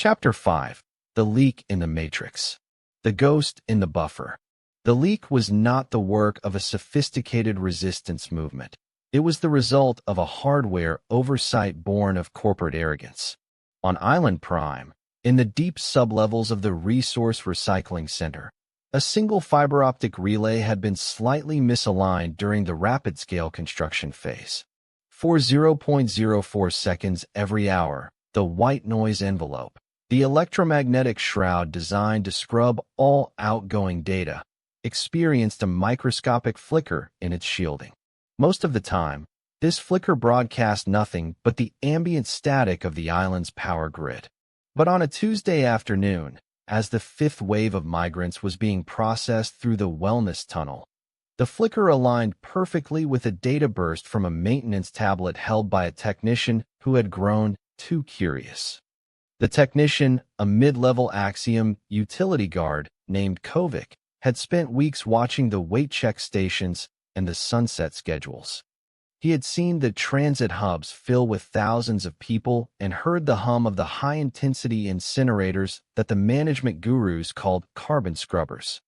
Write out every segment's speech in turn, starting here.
Chapter 5. The Leak in the Matrix. The Ghost in the Buffer. The leak was not the work of a sophisticated resistance movement. It was the result of a hardware oversight born of corporate arrogance. On Island Prime, in the deep sublevels of the Resource Recycling Center, a single fiber optic relay had been slightly misaligned during the rapid-scale construction phase. For 0.04 seconds every hour, the white noise envelope, the electromagnetic shroud designed to scrub all outgoing data, experienced a microscopic flicker in its shielding. Most of the time, this flicker broadcast nothing but the ambient static of the island's power grid. But on a Tuesday afternoon, as the fifth wave of migrants was being processed through the wellness tunnel, the flicker aligned perfectly with a data burst from a maintenance tablet held by a technician who had grown too curious. The technician, a mid-level Axiom utility guard named Kovic, had spent weeks watching the weight check stations and the sunset schedules. He had seen the transit hubs fill with thousands of people and heard the hum of the high-intensity incinerators that the management gurus called carbon scrubbers.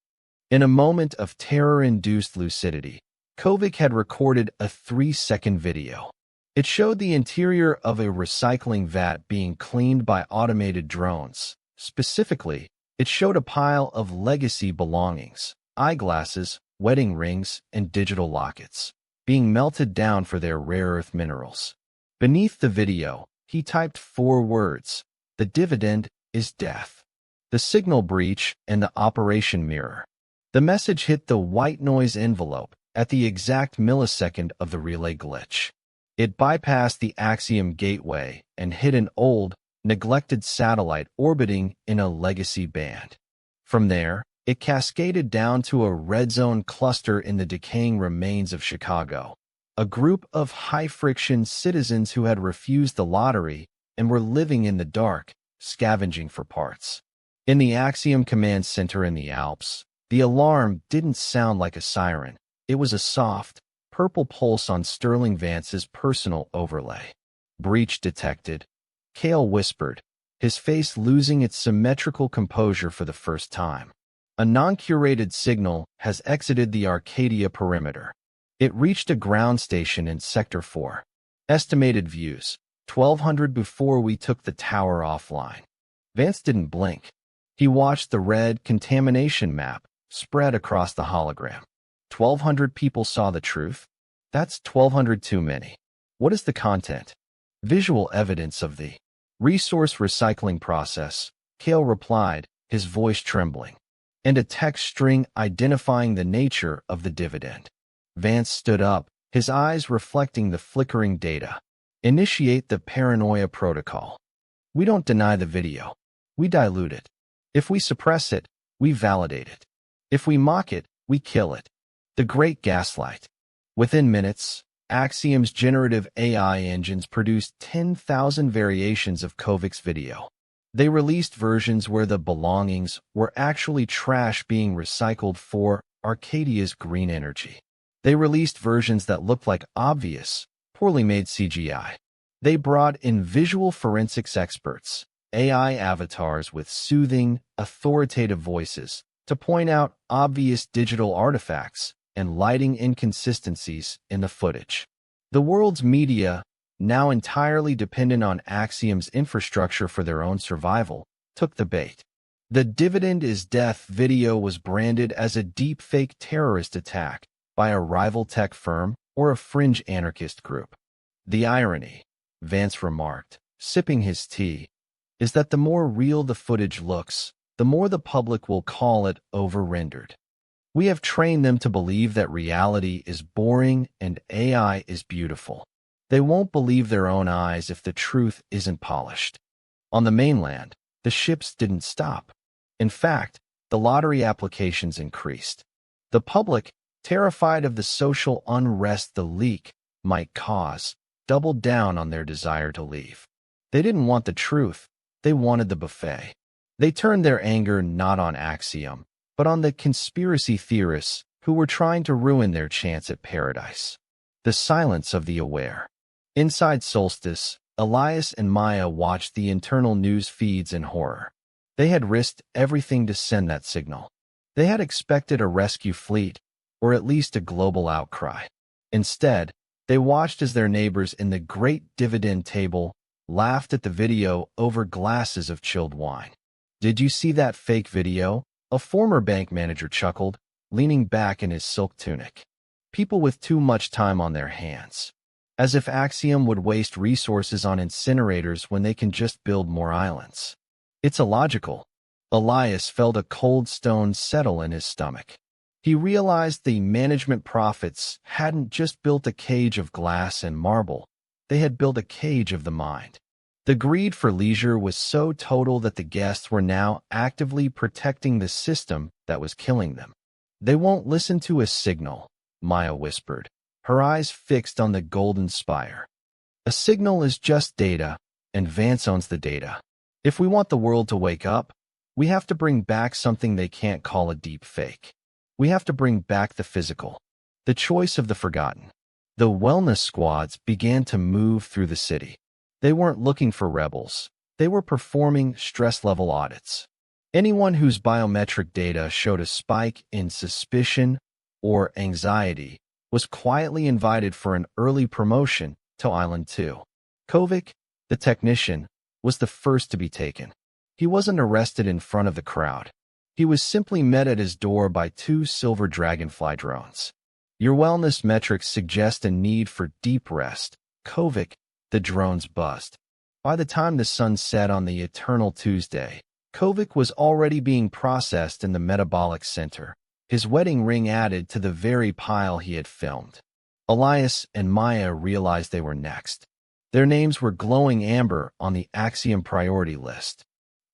In a moment of terror-induced lucidity, Kovic had recorded a 3-second video. It showed the interior of a recycling vat being cleaned by automated drones. Specifically, it showed a pile of legacy belongings, eyeglasses, wedding rings, and digital lockets, being melted down for their rare earth minerals. Beneath the video, he typed 4 words: "The dividend is death." The signal breach and the operation mirror. The message hit the white noise envelope at the exact millisecond of the relay glitch. It bypassed the Axiom gateway and hit an old, neglected satellite orbiting in a legacy band. From there, it cascaded down to a red zone cluster in the decaying remains of Chicago, a group of high-friction citizens who had refused the lottery and were living in the dark, scavenging for parts. In the Axiom Command Center in the Alps, the alarm didn't sound like a siren. It was a soft, purple pulse on Sterling Vance's personal overlay. "Breach detected," Cale whispered, his face losing its symmetrical composure for the first time. "A non-curated signal has exited the Arcadia perimeter. It reached a ground station in Sector 4. Estimated views, 1,200 before we took the tower offline." Vance didn't blink. He watched the red contamination map spread across the hologram. 1,200 people saw the truth? That's 1,200 too many. What is the content? "Visual evidence of the resource recycling process," Cale replied, his voice trembling, "and a text string identifying the nature of the dividend." Vance stood up, his eyes reflecting the flickering data. "Initiate the paranoia protocol. We don't deny the video. We dilute it. If we suppress it, we validate it. If we mock it, we kill it. The Great Gaslight." Within minutes, Axiom's generative AI engines produced 10,000 variations of Kovic's video. They released versions where the belongings were actually trash being recycled for Arcadia's green energy. They released versions that looked like obvious, poorly made CGI. They brought in visual forensics experts, AI avatars with soothing, authoritative voices, to point out obvious digital artifacts and lighting inconsistencies in the footage. The world's media, now entirely dependent on Axiom's infrastructure for their own survival, took the bait. The "Dividend is Death" video was branded as a deepfake terrorist attack by a rival tech firm or a fringe anarchist group. "The irony," Vance remarked, sipping his tea, "is that the more real the footage looks, the more the public will call it over-rendered. We have trained them to believe that reality is boring and AI is beautiful. They won't believe their own eyes if the truth isn't polished." On the mainland, the ships didn't stop. In fact, the lottery applications increased. The public, terrified of the social unrest the leak might cause, doubled down on their desire to leave. They didn't want the truth, they wanted the buffet. They turned their anger not on Axiom, but on the conspiracy theorists who were trying to ruin their chance at paradise. The silence of the aware. Inside Solstice, Elias and Maya watched the internal news feeds in horror. They had risked everything to send that signal. They had expected a rescue fleet, or at least a global outcry. Instead, they watched as their neighbors in the great dividend table laughed at the video over glasses of chilled wine. "Did you see that fake video?" A former bank manager chuckled, leaning back in his silk tunic. "People with too much time on their hands. As if Axiom would waste resources on incinerators when they can just build more islands. It's illogical." Elias felt a cold stone settle in his stomach. He realized the management profits hadn't just built a cage of glass and marble, they had built a cage of the mind. The greed for leisure was so total that the guests were now actively protecting the system that was killing them. "They won't listen to a signal," Maya whispered, her eyes fixed on the golden spire. "A signal is just data, and Vance owns the data. If we want the world to wake up, we have to bring back something they can't call a deep fake. We have to bring back the physical, the choice of the forgotten." The wellness squads began to move through the city. They weren't looking for rebels. They were performing stress-level audits. Anyone whose biometric data showed a spike in suspicion or anxiety was quietly invited for an early promotion to Island 2. Kovic, the technician, was the first to be taken. He wasn't arrested in front of the crowd. He was simply met at his door by 2 silver dragonfly drones. "Your wellness metrics suggest a need for deep rest, Kovic," the drones buzzed. By the time the sun set on the eternal Tuesday, Kovic was already being processed in the metabolic center, his wedding ring added to the very pile he had filmed. Elias and Maya realized they were next. Their names were glowing amber on the Axiom priority list.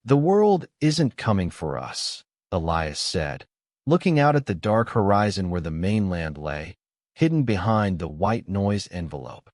"The world isn't coming for us," Elias said, looking out at the dark horizon where the mainland lay, hidden behind the white noise envelope.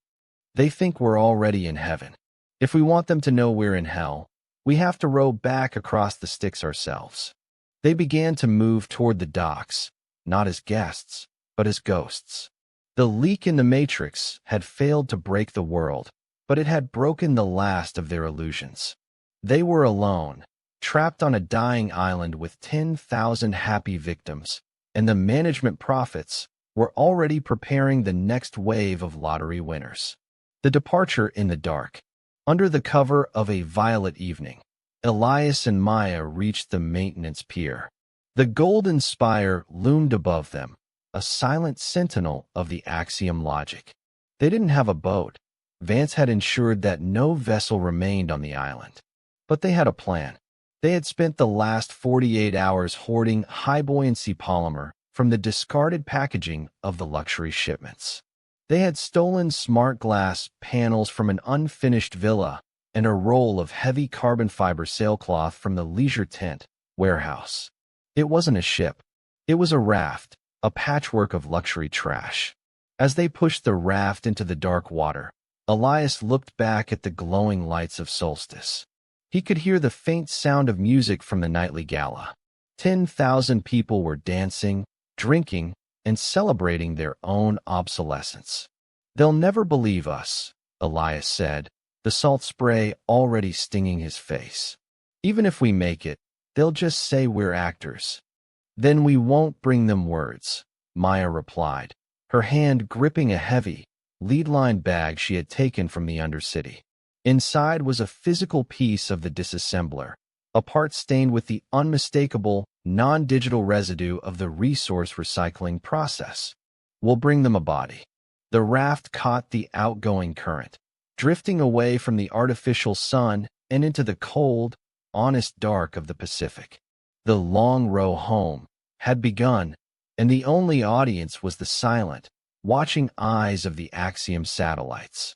"They think we're already in heaven. If we want them to know we're in hell, we have to row back across the Styx ourselves." They began to move toward the docks, not as guests, but as ghosts. The leak in the Matrix had failed to break the world, but it had broken the last of their illusions. They were alone, trapped on a dying island with 10,000 happy victims, and the management profits were already preparing the next wave of lottery winners. The departure in the dark. Under the cover of a violet evening, Elias and Maya reached the maintenance pier. The golden spire loomed above them, a silent sentinel of the Axiom logic. They didn't have a boat. Vance had ensured that no vessel remained on the island. But they had a plan. They had spent the last 48 hours hoarding high-buoyancy polymer from the discarded packaging of the luxury shipments. They had stolen smart glass panels from an unfinished villa and a roll of heavy carbon fiber sailcloth from the leisure tent warehouse. It wasn't a ship. It was a raft, a patchwork of luxury trash. As they pushed the raft into the dark water, Elias looked back at the glowing lights of solstice. He could hear the faint sound of music from the nightly gala. 10,000 people were dancing, drinking, and celebrating their own obsolescence. "They'll never believe us," Elias said, the salt spray already stinging his face. "Even if we make it, they'll just say we're actors." "Then we won't bring them words," Maya replied, her hand gripping a heavy, lead-lined bag she had taken from the Undercity. Inside was a physical piece of the disassembler, a part stained with the unmistakable, non-digital residue of the resource recycling process. "We'll bring them a body." The raft caught the outgoing current, drifting away from the artificial sun and into the cold, honest dark of the Pacific. The long row home had begun, and the only audience was the silent, watching eyes of the Axiom satellites.